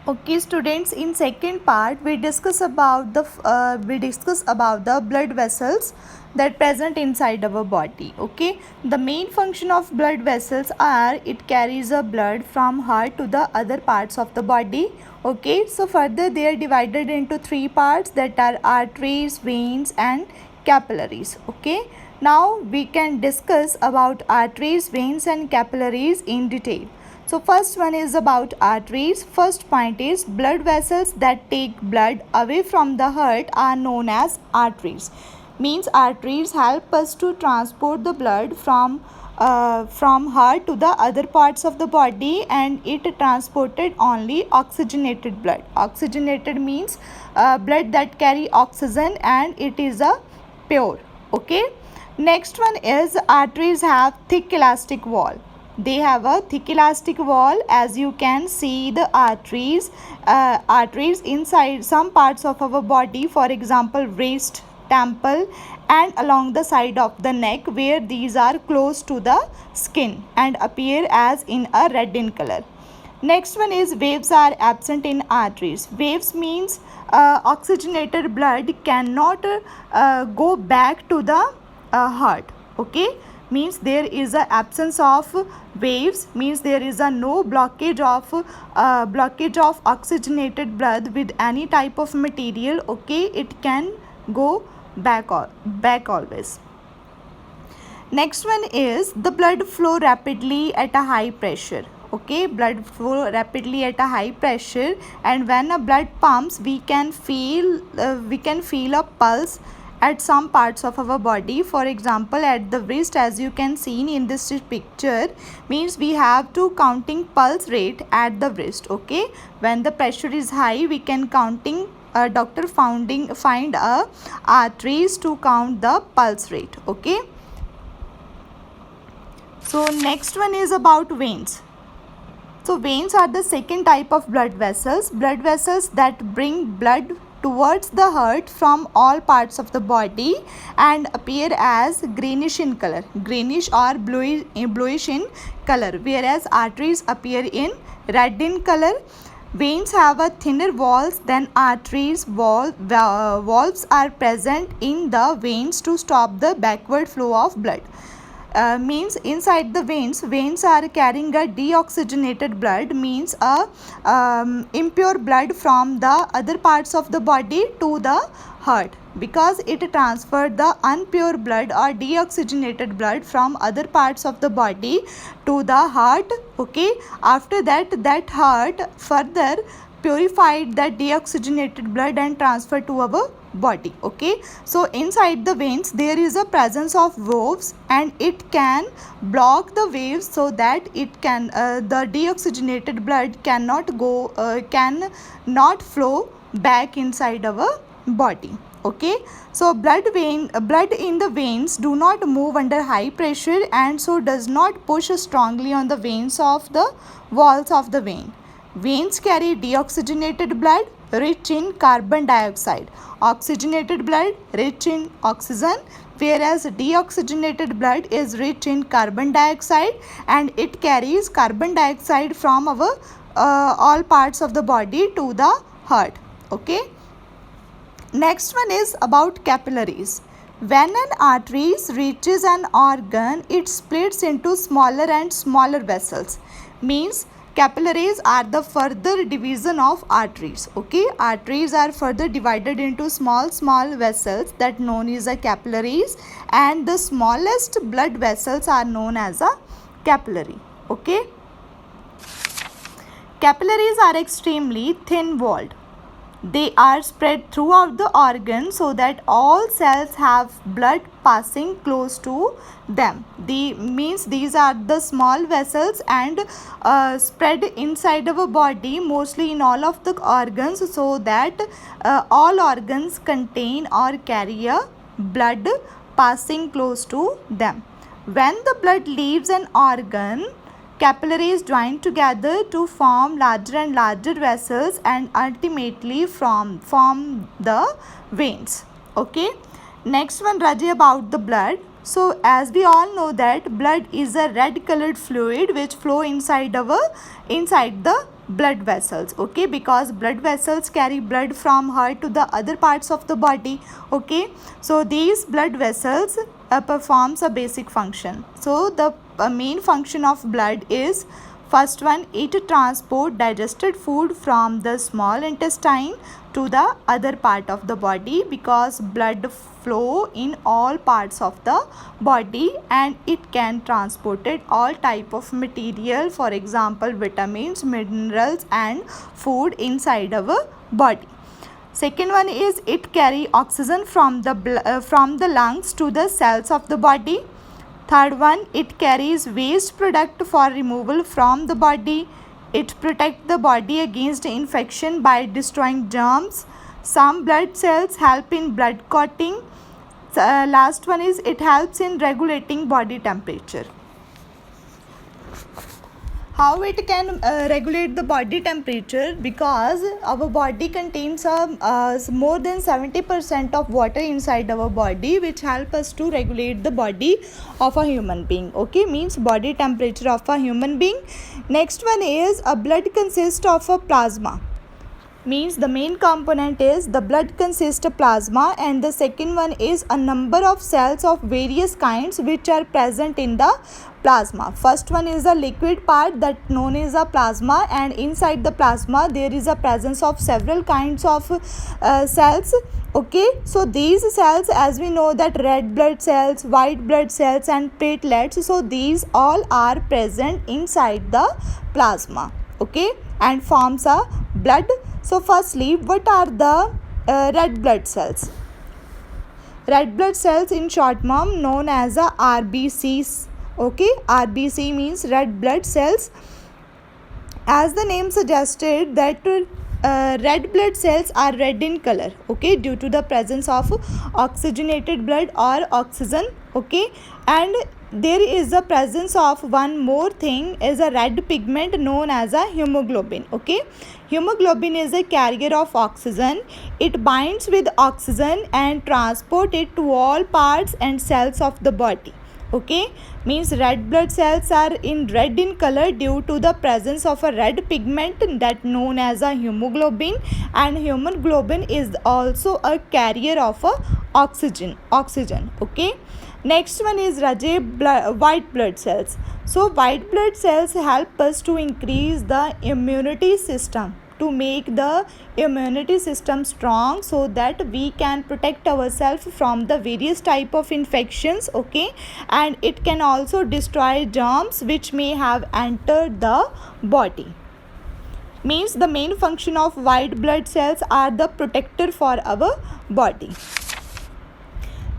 Okay, students. In second part, we discuss about the blood vessels that present inside our body. Okay, the main function of blood vessels are it carries a blood from heart to the other parts of the body. Okay, so further they are divided into three parts, that are arteries, veins, and capillaries. Okay, now we can discuss about arteries, veins, and capillaries in detail. So first one is about arteries. First point is blood vessels that take blood away from the heart are known as arteries. Means arteries help us to transport the blood from heart to the other parts of the body, and it transported only oxygenated blood. Oxygenated means blood that carry oxygen and it is a pure. Okay. Next one is arteries have thick elastic wall. They have a thick elastic wall. As you can see the arteries inside some parts of our body, for example wrist, temple, and along the side of the neck, where these are close to the skin and appear as in a red in color. Next one is waves are absent in arteries. Waves means oxygenated blood cannot go back to the heart. Okay, means there is a absence of waves, means there is a no blockage of oxygenated blood with any type of material. Okay, it can go back always. Next one is the blood flow rapidly at a high pressure. Okay, blood flow rapidly at a high pressure, and when a blood pumps, we can feel a pulse at some parts of our body. For example, at the wrist, as you can see in this picture, means we have to counting pulse rate at the wrist. Okay, when the pressure is high, we can counting doctor find a arteries to count the pulse rate. Okay. So next one is about veins. So veins are the second type of blood vessels that bring blood towards the heart from all parts of the body and appear as greenish in color, greenish or bluish in color, whereas arteries appear in red in color. Veins have a thinner walls than arteries. Valves are present in the veins to stop the backward flow of blood. Means inside the veins are carrying a deoxygenated blood, means a impure blood from the other parts of the body to the heart, because it transferred the unpure blood or deoxygenated blood from other parts of the body to the heart. Okay, after that heart further purified that deoxygenated blood and transferred to our body. Okay, so inside the veins there is a presence of valves, and it can block the waves so that it can the deoxygenated blood cannot flow back inside our body. Okay, so blood in the veins do not move under high pressure, and so does not push strongly on the veins of the walls of the vein. Veins carry deoxygenated blood rich in carbon dioxide, oxygenated blood rich in oxygen, whereas deoxygenated blood is rich in carbon dioxide, and it carries carbon dioxide from our all parts of the body to the heart. Okay. Next one is about capillaries. When an artery reaches an organ, it splits into smaller and smaller vessels. Means capillaries are the further division of arteries. Okay, arteries are further divided into small vessels that known as a capillaries, and the smallest blood vessels are known as a capillary. Okay, capillaries are extremely thin walled. They are spread throughout the organ so that all cells have blood passing close to them. These are the small vessels and spread inside our body, mostly in all of the organs, so that all organs contain or carry a blood passing close to them. When the blood leaves an organ, capillaries join together to form larger and larger vessels and ultimately form the veins. Okay. Next one, Raji, about the blood. So as we all know that blood is a red colored fluid which flow inside the blood vessels, okay, because blood vessels carry blood from heart to the other parts of the body, okay. So these blood vessels performs a basic function. So the main function of blood is, first one, it transport digested food from the small intestine to the other part of the body, because blood flow in all parts of the body and it can transport it all type of material, for example vitamins, minerals and food inside our body. Second one is, it carry oxygen from the lungs to the cells of the body. Third one, it carries waste product for removal from the body. It protects the body against infection by destroying germs. Some blood cells help in blood clotting. Last one is, it helps in regulating body temperature. How it can regulate the body temperature? Because our body contains more than 70% of water inside our body, which help us to regulate the body of a human being, okay, means body temperature of a human being. Next one is, a blood consists of a plasma, means the main component is the blood consists of plasma, and the second one is a number of cells of various kinds which are present in the plasma. First one is a liquid part that known as a plasma, and inside the plasma there is a presence of several kinds of cells, okay. So these cells, as we know that red blood cells, white blood cells and platelets, so these all are present inside the plasma, okay, and forms a blood. So firstly, what are the red blood cells? Red blood cells in short form known as a RBCs, okay. RBC means red blood cells. As the name suggested that red blood cells are red in color, okay, due to the presence of oxygenated blood or oxygen, okay. And there is the presence of one more thing, is a red pigment known as a hemoglobin, okay. Hemoglobin is a carrier of oxygen. It binds with oxygen and transport it to all parts and cells of the body, okay. Means red blood cells are in red in color due to the presence of a red pigment that known as a hemoglobin, and hemoglobin is also a carrier of a oxygen, okay. Next one is white blood cells. So white blood cells help us to increase the immunity system, to make the immunity system strong, so that we can protect ourselves from the various type of infections, okay. And it can also destroy germs which may have entered the body. Means the main function of white blood cells are the protector for our body.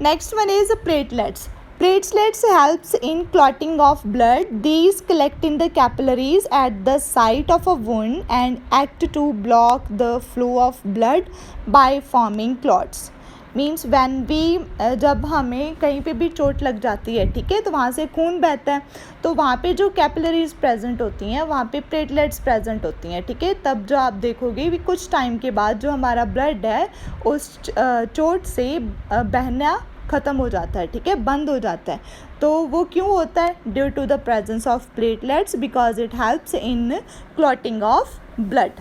Next one is platelets. Platelets helps in clotting of blood. These collect in the capillaries at the site of a wound and act to block the flow of blood by forming clots. Means when भी जब हमें कहीं पे भी चोट लग जाती है, ठीक है, तो वहाँ से खून बहता है, तो वहाँ पे जो कैपिलरीज प्रेजेंट होती हैं वहाँ पे प्लेटलेट्स प्रेजेंट होती हैं, ठीक है. तब जो आप देखोगे भी कुछ टाइम के बाद जो हमारा ब्लड है उस चोट से बहना ख़त्म हो जाता है, ठीक है, बंद हो जाता है. तो वो क्यों होता है? Due to the presence of platelets, because it helps in clotting of blood.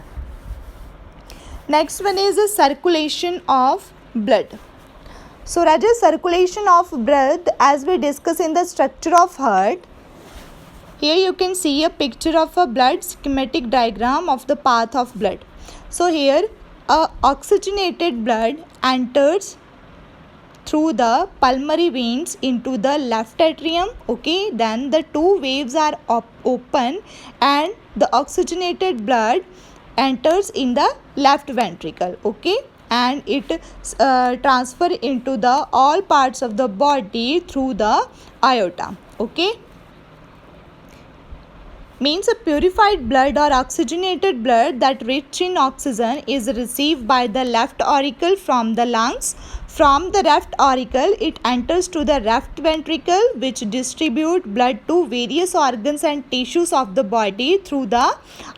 Next one is circulation of blood. So Rajesh, circulation of blood, as we discuss in the structure of heart, here you can see a picture of a blood schematic diagram of the path of blood. So here a oxygenated blood enters through the pulmonary veins into the left atrium, okay. Then the two waves are open and the oxygenated blood enters in the left ventricle, okay, and it transfer into the all parts of the body through the aorta, okay. Means a purified blood or oxygenated blood that rich in oxygen is received by the left auricle from the lungs. From the left auricle it enters to the left ventricle, which distribute blood to various organs and tissues of the body through the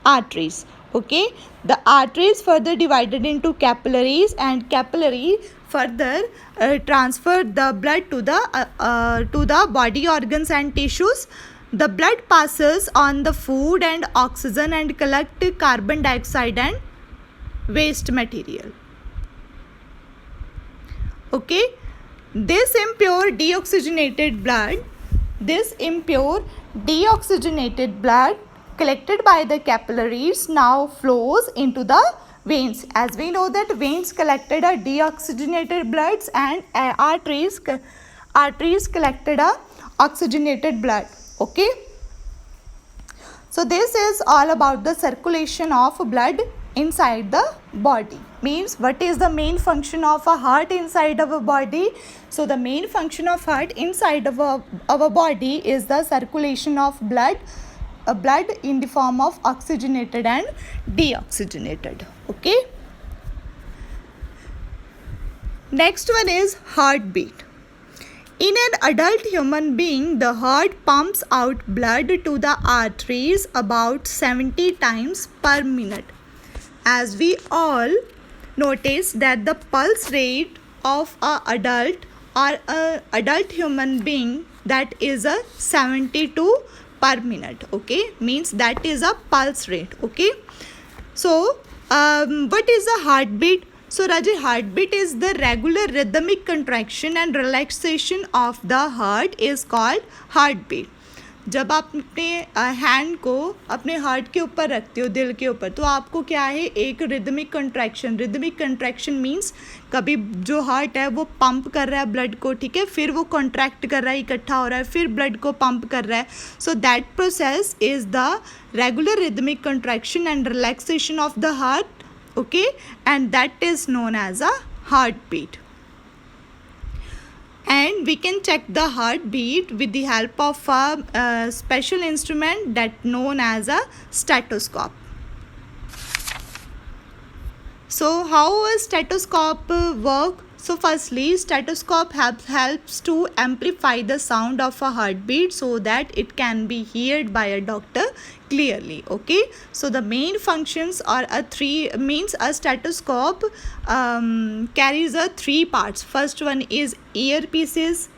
arteries, okay. The arteries further divided into capillaries, and capillary further transfer the blood to the body organs and tissues. The blood passes on the food and oxygen and collect carbon dioxide and waste material. Okay, this impure deoxygenated blood collected by the capillaries now flows into the veins. As we know that veins collected a deoxygenated bloods and arteries collected a oxygenated blood. Okay, so this is all about the circulation of blood inside the body. Means what is the main function of a heart inside our body? So the main function of heart inside of our body is the circulation of blood in the form of oxygenated and deoxygenated. Okay, next one is heartbeat. In an adult human being, the heart pumps out blood to the arteries about 70 times per minute. As we all notice that the pulse rate of an adult human being, that is a 72 per minute. Okay, means that is a pulse rate. Okay, so what is a heartbeat? So Raji, heartbeat is the regular rhythmic contraction and relaxation of the heart is called heartbeat. जब आप अपने hand को अपने heart के ऊपर रखते हो, दिल के ऊपर, तो आपको क्या है, एक रिदमिक कंट्रैक्शन मीन्स कभी जो हार्ट है वो पंप कर रहा है ब्लड को, ठीक है, फिर वो कॉन्ट्रैक्ट कर रहा है, इकट्ठा हो रहा है, फिर ब्लड को पंप कर रहा है. So that process is the regular rhythmic contraction and relaxation of the heart. Okay, and that is known as a heartbeat. And we can check the heartbeat with the help of a special instrument that known as a stethoscope. So how a stethoscope work? So firstly, stethoscope helps to amplify the sound of a heartbeat so that it can be heard by a doctor clearly. Okay, so the main functions are a stethoscope carries a three parts. First one is earpieces,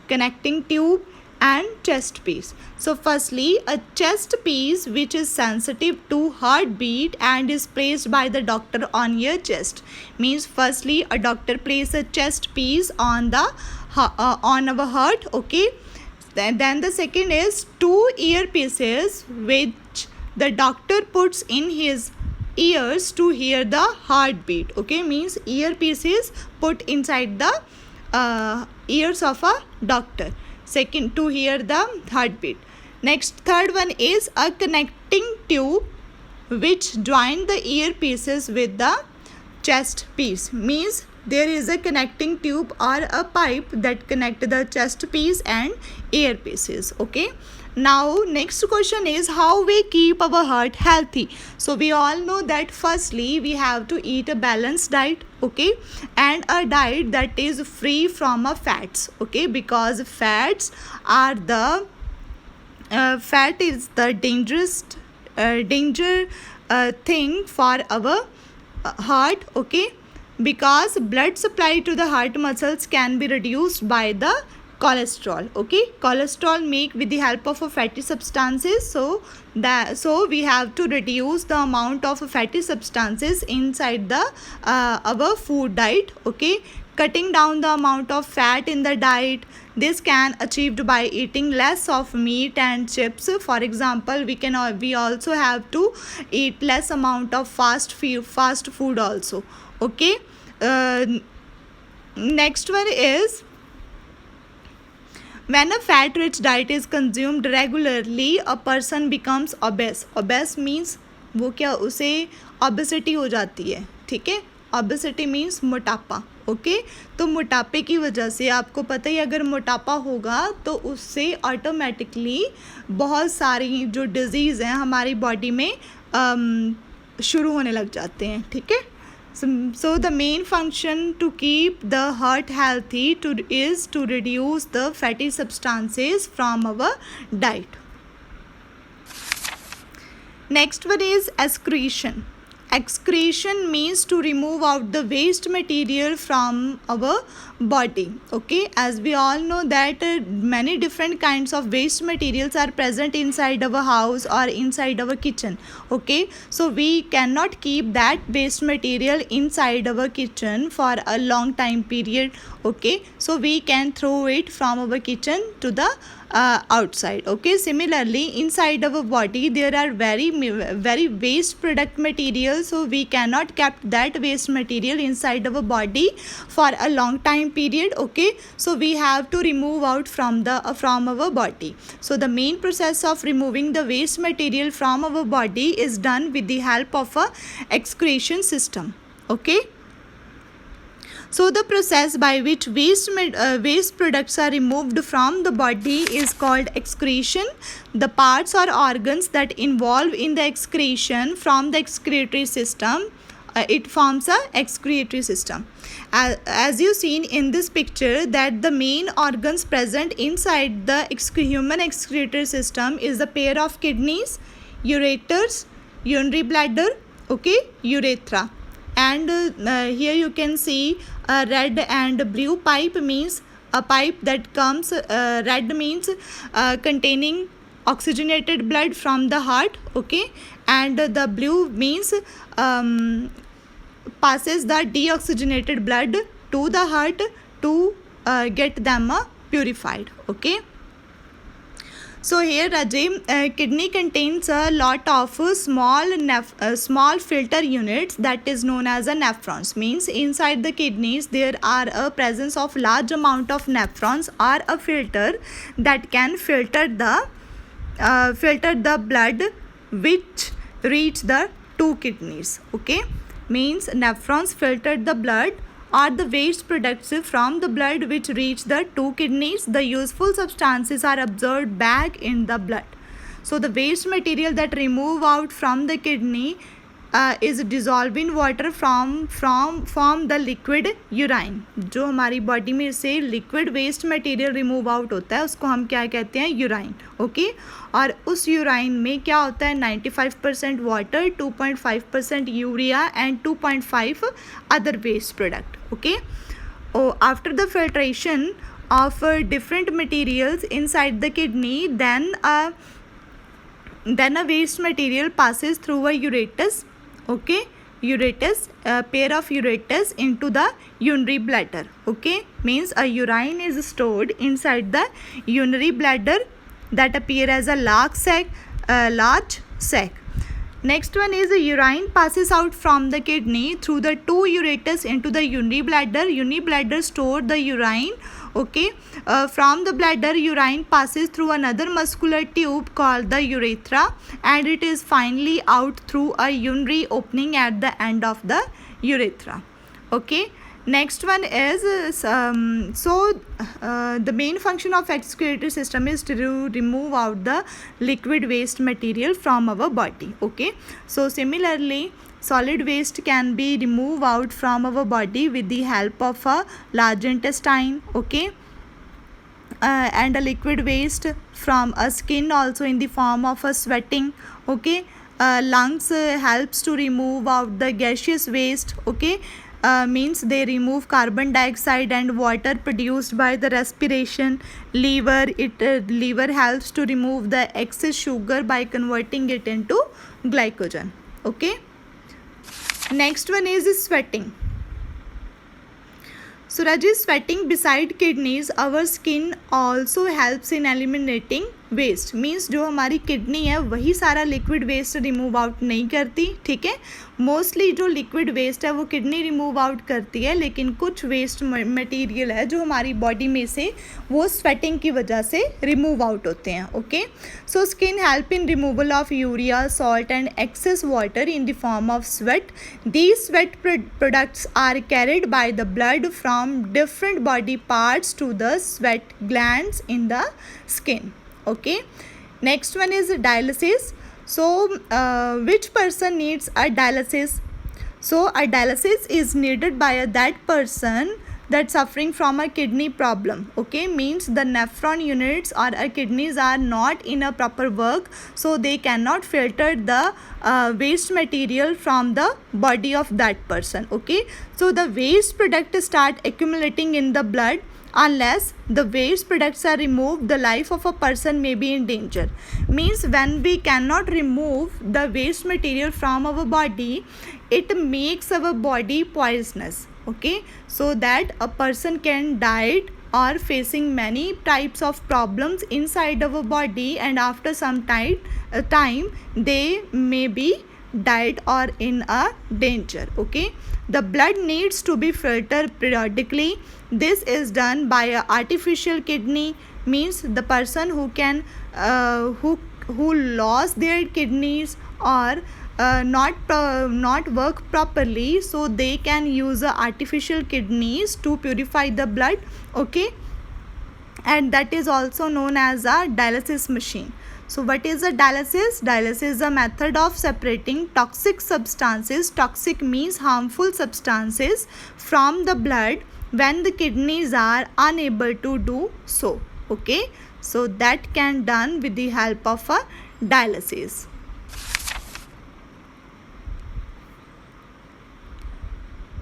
connecting tube and chest piece. So firstly, a chest piece which is sensitive to heartbeat and is placed by the doctor on your chest. Means firstly a doctor places a chest piece on the on our heart. Okay, then the second is two earpieces which the doctor puts in his ears to hear the heartbeat. Okay, means earpieces put inside the ears of a doctor. Second, to hear the heartbeat. Next, third one is a connecting tube which join the earpieces with the chest piece. Means there is a connecting tube or a pipe that connect the chest piece and earpieces. Okay, now next question is how we keep our heart healthy. So we all know that firstly we have to eat a balanced diet. Okay, and a diet that is free from fats. Okay, because fats are the fat is the dangerous thing for our heart. Okay, because blood supply to the heart muscles can be reduced by the cholesterol. Okay, cholesterol make with the help of fatty substances. So we have to reduce the amount of fatty substances inside the our food diet. Okay, cutting down the amount of fat in the diet. This can achieved by eating less of meat and chips. For example, we also have to eat less amount of fast food also. Okay, next one is when a fat-rich diet is consumed regularly, a person becomes obese. Obese means वो क्या, उसे obesity हो जाती है. ठीक है, obesity means मोटापा. Okay, तो मोटापे की वजह से आपको पता ही, अगर मोटापा होगा तो उससे ऑटोमेटिकली बहुत सारी जो डिजीज़ हैं हमारी बॉडी में शुरू होने लग जाते हैं. ठीक है, so the main function to keep the heart healthy is to reduce the fatty substances from our diet. Next one is excretion. excretion means to remove out the waste material from our body. Okay, as we all know that many different kinds of waste materials are present inside our house or inside our kitchen. Okay, so we cannot keep that waste material inside our kitchen for a long time period. Okay, so we can throw it from our kitchen to the outside. Okay, similarly inside our body there are very waste product material, so we cannot keep that waste material inside our body for a long time period. Okay, so we have to remove out from our body. So the main process of removing the waste material from our body is done with the help of a excretion system. Okay, so the process by which waste products are removed from the body is called excretion. The parts or organs that involve in the excretion from the excretory system, it forms a excretory system. As you seen in this picture, that the main organs present inside the human excretory system is the pair of kidneys, ureters, urinary bladder, okay, urethra. And here you can see a red and blue pipe, means a pipe that comes, red means containing oxygenated blood from the heart. Okay, and the blue means passes the deoxygenated blood to the heart to get them purified. Okay, so here Rajay, kidney contains a lot of small filter units that is known as a nephrons. Means inside the kidneys there are a presence of large amount of nephrons or a filter that can filter the blood which reach the two kidneys. Okay, means nephrons filter the blood or the waste products from the blood which reach the two kidneys. The useful substances are absorbed back in the blood. So the waste material that remove out from the kidney is dissolved in water from the liquid urine. जो हमारी body में से liquid waste material remove out होता है उसको हम क्या कहते हैं, यूराइन. ओके, और उस यूराइन में क्या होता है, 95% water, 2.5% urea and 2.5 other waste product. Okay, after the filtration of different materials inside the kidney, then a waste material passes through a ureter. Okay, ureters, pair of ureters into the urinary bladder. Okay, means a urine is stored inside the urinary bladder that appear as a large sac. Next one is the urine passes out from the kidney through the two ureters into the urinary bladder. Urinary bladder store the urine. Okay, from the bladder urine passes through another muscular tube called the urethra, and it is finally out through a urinary opening at the end of the urethra. Okay, next one is the main function of excretory system is to remove out the liquid waste material from our body. Okay, so similarly solid waste can be removed out from our body with the help of a large intestine. Okay, and a liquid waste from a skin also in the form of a sweating. Okay, lungs helps to remove out the gaseous waste. Okay, means they remove carbon dioxide and water produced by the respiration. Liver helps to remove the excess sugar by converting it into glycogen. Okay, next one is sweating. So Raji, sweating beside kidneys, our skin also helps in eliminating waste. Means जो हमारी kidney है वही सारा liquid waste remove out नहीं करती. ठीक है, mostly जो लिक्विड वेस्ट है वो किडनी रिमूव आउट करती है, लेकिन कुछ वेस्ट मटेरियल है जो हमारी बॉडी में से वो स्वेटिंग की वजह से रिमूव आउट होते हैं. Okay, so skin help in removal of urea, salt and excess water in the form of sweat. These sweat products are carried by the blood from different body parts to the sweat glands in the skin. Okay, next one is dialysis. So which person needs a dialysis? So a dialysis is needed by that person that suffering from a kidney problem. Okay, means the nephron units or kidneys are not in a proper work, so they cannot filter the waste material from the body of that person. Okay, so the waste products start accumulating in the blood. Unless the waste products are removed, the life of a person may be in danger. Means when we cannot remove the waste material from our body, it makes our body poisonous. Okay, so that a person can die or facing many types of problems inside our body, and after some time they may be died or in a danger. Okay, the blood needs to be filtered periodically. This is done by a artificial kidney. Means the person who can who lost their kidneys or not work properly, so they can use artificial kidneys to purify the blood. Okay, and that is also known as a dialysis machine. So what is a dialysis? Dialysis is a method of separating toxic substances, toxic means harmful substances, from the blood when the kidneys are unable to do so. Okay, so that can done with the help of a dialysis.